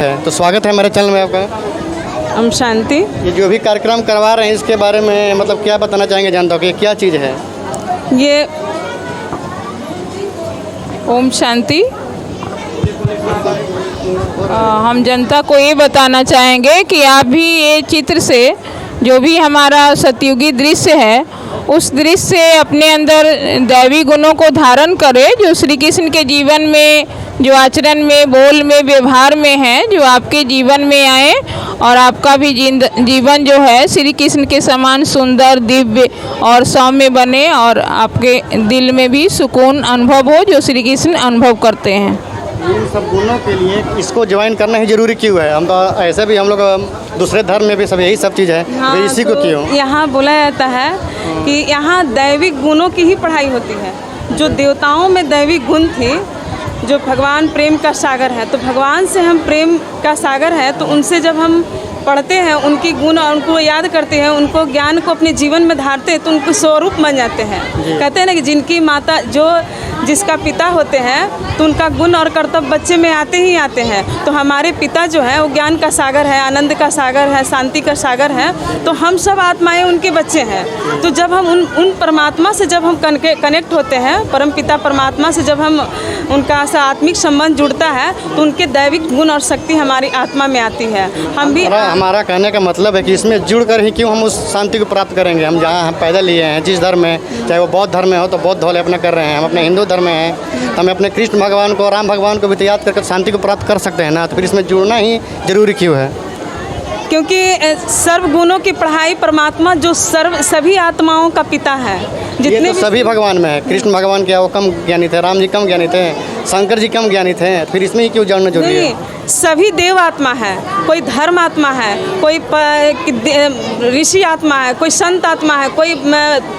तो स्वागत है हमारे चैनल में आपका। ओम शांति। ये जो भी कार्यक्रम करवा रहे हैं इसके बारे में मतलब क्या बताना चाहेंगे जनता को, ये क्या चीज़ है? ये ओम शांति। हम जनता को ये बताना चाहेंगे कि आप भी ये चित्र से जो भी हमारा सतयुगी दृश्य है उस दृश्य से अपने अंदर दैवी गुणों को धारण करें, जो श्री कृष्ण के जीवन में, जो आचरण में, बोल में, व्यवहार में है, जो आपके जीवन में आए और आपका भी जीवन जो है श्री कृष्ण के समान सुंदर, दिव्य और सौम्य बने और आपके दिल में भी सुकून अनुभव हो जो श्री कृष्ण अनुभव करते हैं। इन सब गुणों के लिए इसको ज्वाइन करना ही जरूरी क्यों है? हम तो ऐसे भी हम लोग दूसरे धर्म में भी सब यही सब चीज़ है। हाँ, इसी को क्यों यहाँ बोला जाता है कि यहाँ दैविक गुणों की ही पढ़ाई होती है। जो देवताओं में दैविक गुण थे, जो भगवान प्रेम का सागर है, तो भगवान से हम प्रेम का सागर है, तो उनसे जब हम पढ़ते हैं, उनकी गुण और उनको याद करते हैं, उनको ज्ञान को अपने जीवन में धारते हैं, तो उनको स्वरूप बन जाते हैं। कहते हैं ना कि जिनकी माता जो जिसका पिता होते हैं तो उनका गुण और कर्तव्य बच्चे में आते ही आते हैं। तो हमारे पिता जो है वो ज्ञान का सागर है, आनंद का सागर है, शांति का सागर है, तो हम सब आत्माएं उनके बच्चे हैं। तो जब हम उन परमात्मा से जब हम कनेक्ट होते हैं, परम पिता परमात्मा से जब हम उनका आत्मिक संबंध जुड़ता है, तो उनके दैविक गुण और शक्ति हमारी आत्मा में आती है। हम भी हमारा कहने का मतलब है कि इसमें जुड़ कर ही क्यों हम उस शांति को प्राप्त करेंगे। हम जहाँ हम पैदा लिए हैं, जिस धर्म में, चाहे वो बौद्ध धर्म में हो तो बौद्ध धौले अपना कर रहे हैं, हम अपने हिंदू धर्म में हैं, तो हम अपने कृष्ण भगवान को, राम भगवान को भी तो याद करके शांति को प्राप्त कर सकते हैं ना। तो फिर इसमें जुड़ना ही जरूरी क्यों है? क्योंकि सर्व गुणों की पढ़ाई परमात्मा जो सभी आत्माओं का पिता है, जितने ये तो सभी भगवान में है। कृष्ण भगवान क्या वो कम ज्ञानी थे? राम जी कम ज्ञानी थे? शंकर जी कम ज्ञानी थे? फिर इसमें ही क्यों जानना जरूरी है? सभी देव आत्मा है, कोई धर्म आत्मा है, कोई ऋषि आत्मा है, कोई संत आत्मा है, कोई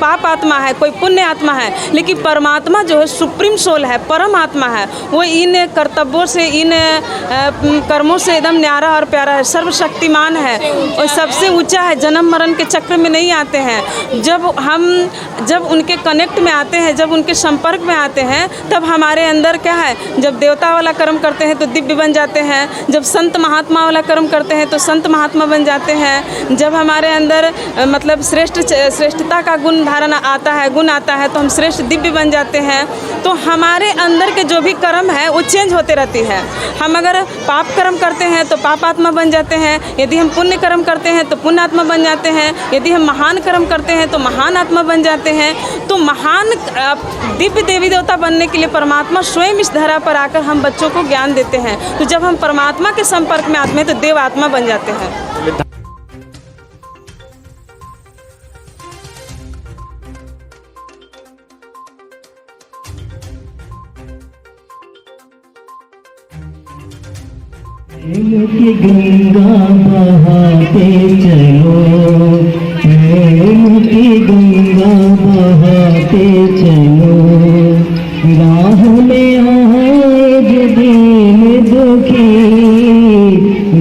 पाप आत्मा है, कोई पुण्य आत्मा है, लेकिन परमात्मा जो है सुप्रीम सोल है, परम आत्मा है। वो इन कर्तव्यों से, इन कर्मों से एकदम न्यारा और प्यारा है, सर्वशक्तिमान है और सबसे ऊंचा है। जन्म मरण के चक्र में नहीं आते हैं। जब उनके कनेक्ट में आते हैं, जब उनके संपर्क में आते हैं, तब हमारे अंदर क्या है, जब देवता वाला कर्म करते हैं तो दिव्य बन जाते हैं, जब संत महात्मा वाला कर्म करते हैं तो संत महात्मा बन जाते हैं, जब हमारे अंदर मतलब श्रेष्ठता का गुण धारण आता है, गुण आता है, तो हम श्रेष्ठ दिव्य बन जाते हैं। तो हमारे अंदर के जो भी कर्म है वो चेंज होते रहती है। हम अगर पाप कर्म करते हैं तो पाप आत्मा बन जाते हैं, यदि हम पुण्य कर्म करते हैं तो पुण्य आत्मा बन जाते हैं, यदि हम महान कर्म करते हैं तो महान आत्मा बन जाते हैं। तो महान दिव्य देवी देवता बनने के लिए परमात्मा स्वयं इस धरा पर आकर हम बच्चों को ज्ञान देते हैं। तो जब हम परमात्मा के संपर्क में आते हैं तो देव आत्मा बन जाते हैं। प्रेम की गंगा बहाते चलो, प्रेम की गंगा बहाते चलो, राह में आए जो दीन दुखी,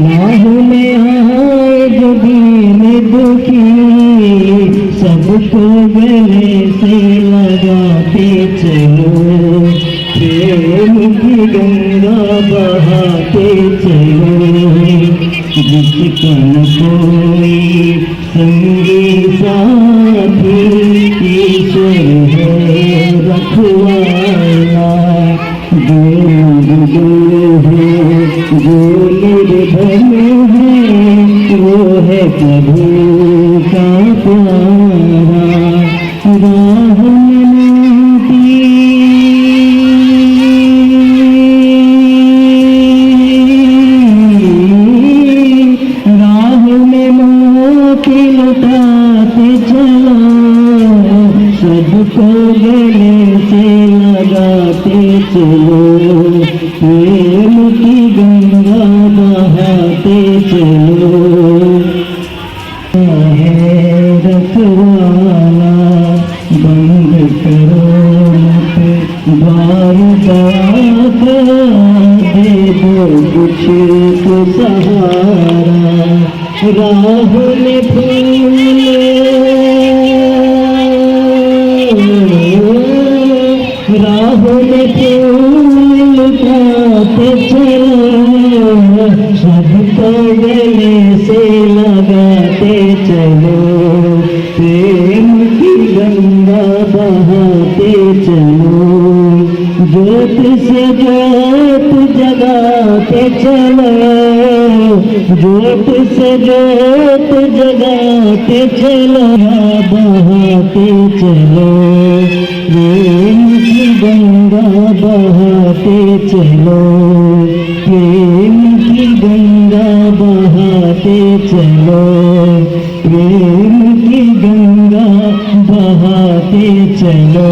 राह में आए जो दीन दुखी, सबको गले से लगाते चलो, प्रेम की गंगा बहाते चलो। जिसका न कोई संगी साथी, ईश्वर है रखवाला, जो निर्धन है वो है प्रभु का प्यारा। राह सबको गले से लगाते चलो, प्रेम की गंगा बहाते चलो। है रखवाला बंद करो मत द्वार दरवाजा, दे दो कुछ को सहारा। राह में फूल राह में फूल पाते चलो, अब तो गले से लगाते चलो, प्रेम की गंगा बहाते चलो, ज्योत से ज्योत जगाते चलो, ज्योत से ज्योत जगाते चलो, बहाते चलो, प्रेम की गंगा बहाते चलो, प्रेम की गंगा बहाते चलो, प्रेम की गंगा बहाते चलो।